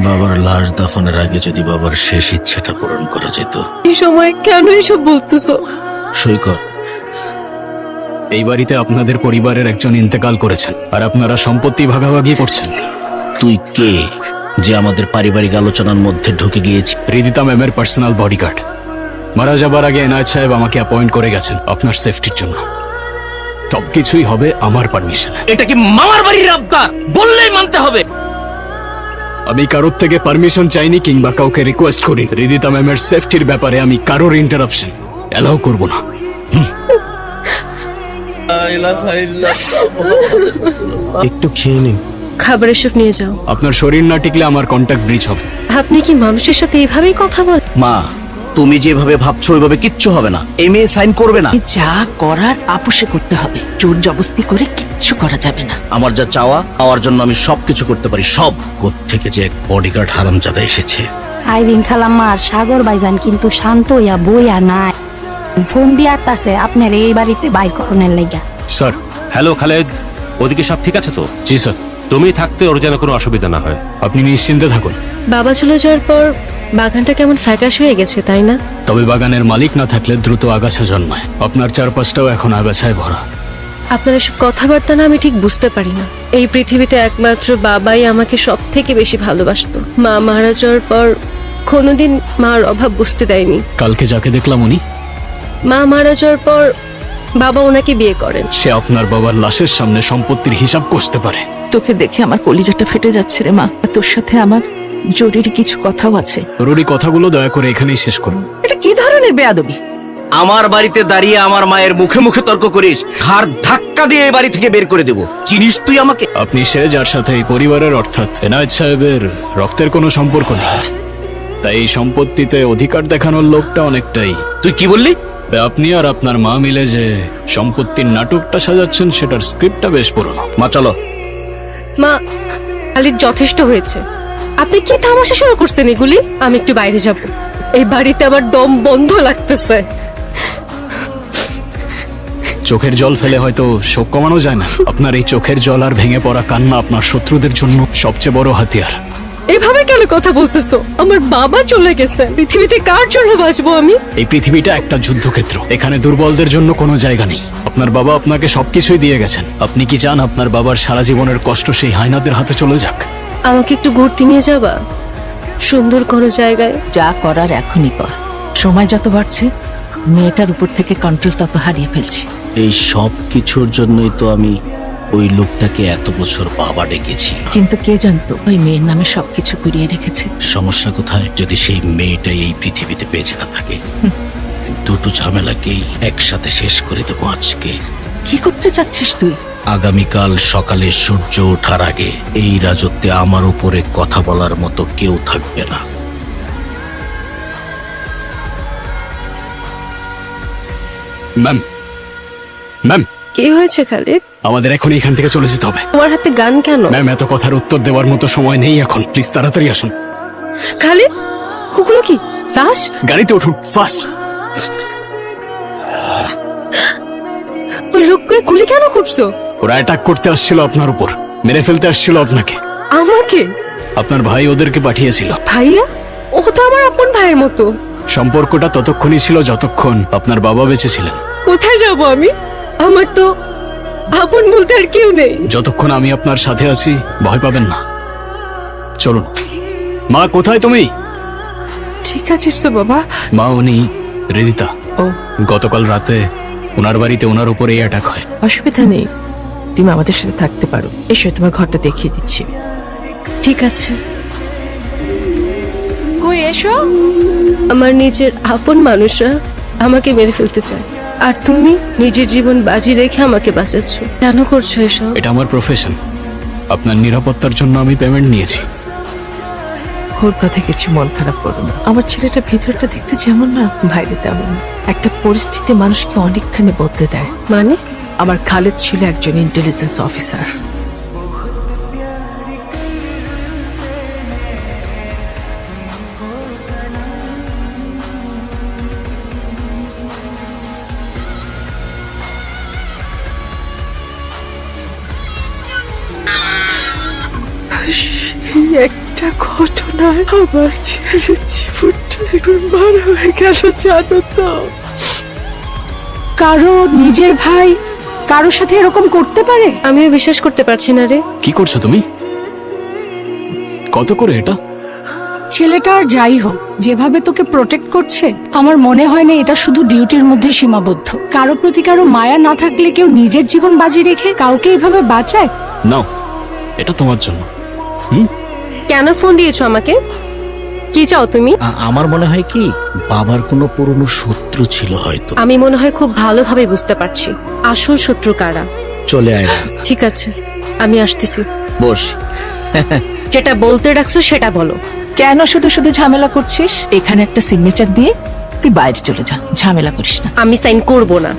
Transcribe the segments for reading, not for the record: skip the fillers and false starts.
বাবার লাশ দাফনের আগে যদি বাবার শেষ ইচ্ছাটা পূরণ করা যেত। এই সময় কেন এসব বলতেছো? সৈকত, এই বাড়িতে আপনাদের পরিবারের একজন ইন্তেকাল করেছেন, আর আপনারা সম্পত্তি ভাগাভাগি করছেন। তুই কে যে আমাদের পারিবারিক আলোচনার মধ্যে ঢুকে গিয়েছি? রিদিতা ম্যামের পার্সোনাল বডিগার্ড। মারা যাবার আগে এনায়েত সাহেব আমাকে অ্যাপয়েন্ট করে গেছেন আপনার সেফটির জন্য। সবকিছুই হবে আমার পারমিশনে। এটা কি মামার বাড়ির আবদার? বললেই মানতে হবে। আমি কারোর থেকে পারমিশন চাইনি কিংবা কাউকে রিকোয়েস্ট করি। রিদিতা ম্যামের সেফটির ব্যাপারে আমি কারোর ইন্টারাপশন অ্যালাউ করব না। একটু খেয়ে নিন। খাবার এসব নিয়ে যাও। আপনার শরীর না টিকলে আমার কন্ট্যাক্ট ব্রিচ হবে। আপনি কি মানুষের সাথে এভাবেই কথা বলেন? মা, তুমি যেভাবে ভাবছো ওইভাবে কিচ্ছু হবে না। এই মেয়ে সাইন করবে না। যা করার আপোষে করতে হবে, জোর জবস্তি করে কিচ্ছু করা যাবে না। আমার যা চাওয়া পাওয়ার জন্য আমি সবকিছু করতে পারি। সব কোত্থেকে যে এক বডিগার্ড হারামজাদা এসেছে। আইরিন খালাম্মার সাগর ভাইজান কিন্তু শান্ত হইয়া বইয়া নাই। ফোন দিয়ে আসতেছে আপনার এই বাড়িতে বাইকরণের লাইগা। স্যার। হ্যালো খালেদ, ওদিকে সব ঠিক আছে তো? জি স্যার। তুমি থাকতে ওর যেন কোনো অসুবিধা না হয়। আপনি নিশ্চিন্তে থাকুন। বাবা চলে যাওয়ার পর বাগানটা কেমন ফ্যাকাশ হয়ে গেছে, তাই না? তবে বাগানের মালিক না থাকলে দ্রুত আগাছা জন্মায়। আপনার চারপাশটাও এখন আগাছায় ভরা। আপনার এসব কথাবার্তা না আমি ঠিক বুঝতে পারি না। এই পৃথিবীতে একমাত্র বাবাই আমাকে সব থেকে বেশি ভালোবাসতো। মা মারা যাওয়ার পর কোনোদিন মার অভাব বুঝতে দেয়নি। কালকে যাকে দেখলাম উনি? মা মারা যাওয়ার পর বাবা ওনাকে বিয়ে করেন। সে আপনার বাবার লাশের সামনে সম্পত্তির হিসাব কষতে পারে। তোকে দেখে আমার কলিজাটা ফেটে যাচ্ছে রে মা। তোর সাথে আমার জরুরি কিছু কথাও আছে। জরুরি কথাগুলো দয়া করে এখানেই শেষ করুন। এটা কি ধরনের বেয়াদবি? আমার বাড়িতে দাঁড়িয়ে আমার মায়ের মুখে মুখে তর্ক করিস? ঘাড় ধাক্কা দিয়ে এই বাড়ি থেকে বের করে দেবো। চিনিস তুই আমাকে? আপনি সে যার সাথে এই পরিবারের অর্থাৎ এনায়েত সাহেবের রক্তের কোনো সম্পর্ক নেই, তাই এই সম্পত্তিতে অধিকার দেখানোর লোকটা অনেকটাই। তুই কি বললি? আপনি আর আপনার মা মিলে যে সম্পত্তির নাটকটা সাজাচ্ছেন সেটার স্ক্রিপ্টটা বেশ পুরনো। মা চলো। মা, খালিদ যথেষ্ট হয়েছে। আপনি কি তামাশা শুরু করছেন এগুলি? আমি একটু বাইরে যাব। এই বাড়িতে আমার দম বন্ধ লাগতেছে। চোখের জল ফেলে হয়তো শোক কমানো যায় না। আপনার এই চোখের জল আর ভেঙে পড়া কান্না আপনার শত্রুদের জন্য সবচেয়ে বড় হাতিয়ার। এভাবে কেন কথা বলতেছো? আমার বাবা চলে গেছে, পৃথিবীতে কার জন্য বাঁচবো আমি? এই পৃথিবীটা একটা যুদ্ধক্ষেত্র, এখানে দুর্বলদের জন্য কোনো জায়গা নেই। আপনার বাবা আপনাকে সবকিছুই দিয়ে গেছেন। আপনি কি চান আপনার বাবার সারা জীবনের কষ্ট সেই হায়নাদের হাতে চলে যাক? আমাকে একটু ঘুরতে নিয়ে যাবা, সুন্দর কোনো জায়গায়? যা করার এখনই কর। সময় যত বাড়ছে মেয়েটার উপর থেকে কন্ট্রোল তত হারিয়ে ফেলছি। এই সব কিছুর জন্যই তো আমি ওই লোকটাকে এত বছর বাবা ডেকেছি। কিন্তু কে জানতো ওই মেয়ের নামে সবকিছু কুড়িয়ে রেখেছে। সমস্যা কোথায়? যদি সেই মেয়েটাই এই পৃথিবীতে বেঁচে না থাকে, দুটো ঝামেলাকেই একসাথে শেষ করে দেবো আজকে। কি করতে চাচ্ছিস তুই? আগামীকাল সকালে সূর্য ওঠার আগে এই রাজত্বে আমার উপরে কথা বলার মতো কেউ থাকবে না। ম্যাম, ম্যাম, কি হয়েছে খালিদ? আমাদের এখন এখান থেকে চলে যেতে হবে। তোমার হাতে গান কেন? ম্যাম, এত কথার উত্তর দেওয়ার মতো সময় নেই এখন। প্লিজ তাড়াতাড়ি আসুন। খালিদ, ওগুলো কি লাশ? গাড়িতে উঠুন ফাস্ট। ওই লোককে গুলি কেন করছো? ওরা অ্যাটাক করতে আসছিল আপনার উপর, মেরে ফেলতে আসছিল আপনাকে। আমাকে? আপনার ভাই ওদেরকে পাঠিয়েছিল। ভাইয়া? ও তো আমার আপন ভাইয়ের মতো। সম্পর্কটা ততক্ষণই ছিল যতক্ষণ আপনার বাবা বেঁচে ছিলেন। কোথায় যাব আমি? আমার তো আপন বলতে আর কেউ নেই। যতক্ষণ আমি আপনার সাথে আছি ভয় পাবেন না। চলুন। মা, কোথায় তুমি? ঠিক আছিস তো বাবা? মা, উনি রিদিতা। ও, গতকাল রাতে ওনার বাড়িতে ওনার উপরে অ্যাটাক হয়। অসুবিধা নেই, তুমি আমাদের সাথে থাকতে পারো। এসো, তোমার ঘরটা দেখিয়ে দিচ্ছি। ঠিক আছে। কই এসো। আমার নিজের আপন মানুষরা আমাকে মেরে ফেলতে চায়, আর তুমি নিজের জীবন বাজি রেখে আমাকে বাঁচাচ্ছ। কেন করছো এসব? এটা আমার প্রফেশন। আপনার নিরাপত্তার জন্য আমি পেমেন্ট নিয়েছি। ওর কথা কিছু মন খারাপ করো না। আমার ছেলেটা ভিতরটা দেখতে যেমন না, বাইরে তেমন না। একটা পরিস্থিতি মানুষকে অনেকখানি বদলে দেয়। মানে? আমার খালেদ ছিল একজন ইন্টেলিজেন্স অফিসার। এই একটা ঘটনায় আমার ছেলের জীবনটা এখন মারা হয়ে গেল জানো তো। কারো নিজের ভাই কারোর সাথে এরকম করতে পারে? আমিও বিশ্বাস করতে পারছি না রে। কি করছো তুমি? কত করে এটা? ছেলেটা আর যাই হোক যেভাবে তোকে প্রোটেক্ট করছে আমার মনে হয় না এটা শুধু ডিউটির মধ্যে সীমাবদ্ধ। কারো প্রতি কারো মায়া না থাকলে কেউ নিজের জীবন বাজি রেখে কাউকে এইভাবে বাঁচায়? নাও, এটা তোমার জন্য। কেন ফোন দিয়েছো আমাকে? কি চাও তুমি? আমার মনে হয় কি বাবার কোনো পুরনো শত্রু ছিল হয়তো। আমি মনে হয় খুব ভালোভাবে বুঝতে পারছি আসল শত্রু কারা। চলে আয় না। ঠিক আছে, আমি আসতেছি। বস। যেটা বলতে ডাকছো সেটা বলো। কেন শুধু শুধু ঝামেলা করছিস? এখানে একটা সিগনেচার দিয়ে তুই বাইরে চলে যা, ঝামেলা করিস না। আমি সাইন করব না।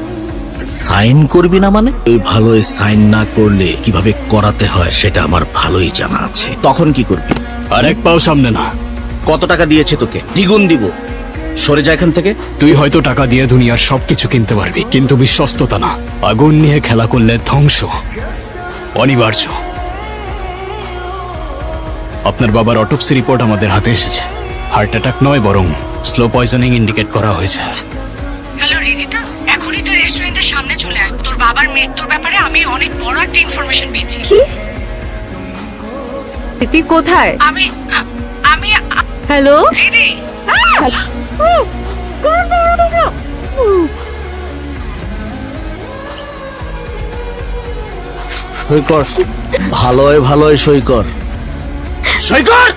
সাইন করবি না মানে? তুই ভালোই সাইন না করলে কিভাবে করাতে হয় সেটা আমার ভালোই জানা আছে। তখন কি করবি? আর এক পাও সামনে না। কত টাকা দিয়েছে তোকে? দ্বিগুণ দিব। সরে যা এখান থেকে। তুই হয়তো টাকা দিয়ে দুনিয়ার সবকিছু কিনতে পারবি, কিন্তু বিশ্বস্ততা না। আগুন নিয়ে খেলা করলে ধ্বংস অনিবার্য। আপনার বাবার অটোপসি রিপোর্ট আমাদের হাতে এসেছে। হার্ট অ্যাটাক নয়, বরং স্লো পয়জনিং ইন্ডিকেট করা হয়েছে। হ্যালো রিদিতা, এখনই তো রেস্টুরেন্টের সামনে চলে আয়। তোর বাবার মৃত্যুর ব্যাপারে আমি অনেক বড় একটা ইনফরমেশন পেয়েছি। তুই কোথায়? আমি হ্যালো? দিদি সই কর। ভালোই ভালোই সই কর। সই কর।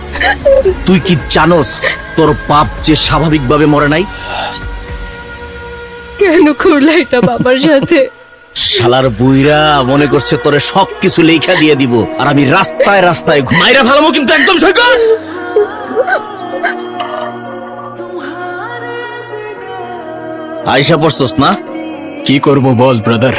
তুই কি জানোস তোর বাপ যে স্বাভাবিকভাবে মরে নাই? কেন করলা এটা বাবার সাথে? শালার বুইরা মনে করছে তোরে সবকিছু লেখা দিয়ে দিব, আর আমি রাস্তায় রাস্তায় ঘুমাইরা ফেলামো। কিন্তু একদম সই কর। আয়সা পড়ছস না? কি করব বল ব্রাদার।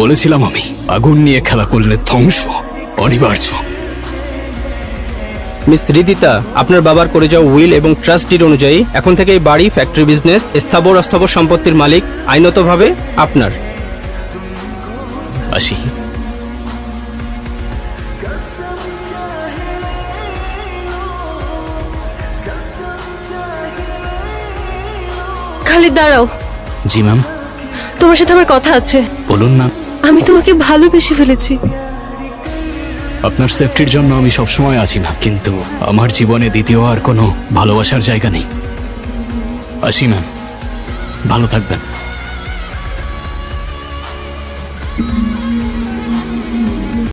বলেছিলাম আমি, আগুন নিয়ে খেলা করলে ধ্বংস অনিবার্য। মিস রিদিতা, আপনার বাবার করে যাওয়া উইল এবং ট্রাস্ট ডিড অনুযায়ী এখন থেকে এই বাড়ি, ফ্যাক্টরি, বিজনেস, স্থাবর অস্থাবর সম্পত্তির মালিক আইনতভাবে আপনার। আসি। খালিদ দাঁড়াও। জি ম্যাম। তোমার সাথে আমার কথা আছে। বলুন ম্যাম। আমি তোমাকে ভালোবেসে ফেলেছি। আপনার সেফটির জন্য আমি সবসময় আছি না, কিন্তু আমার জীবনে দ্বিতীয় আর কোনো ভালোবাসার জায়গা নেই। আসি ম্যাম, ভালো থাকবেন।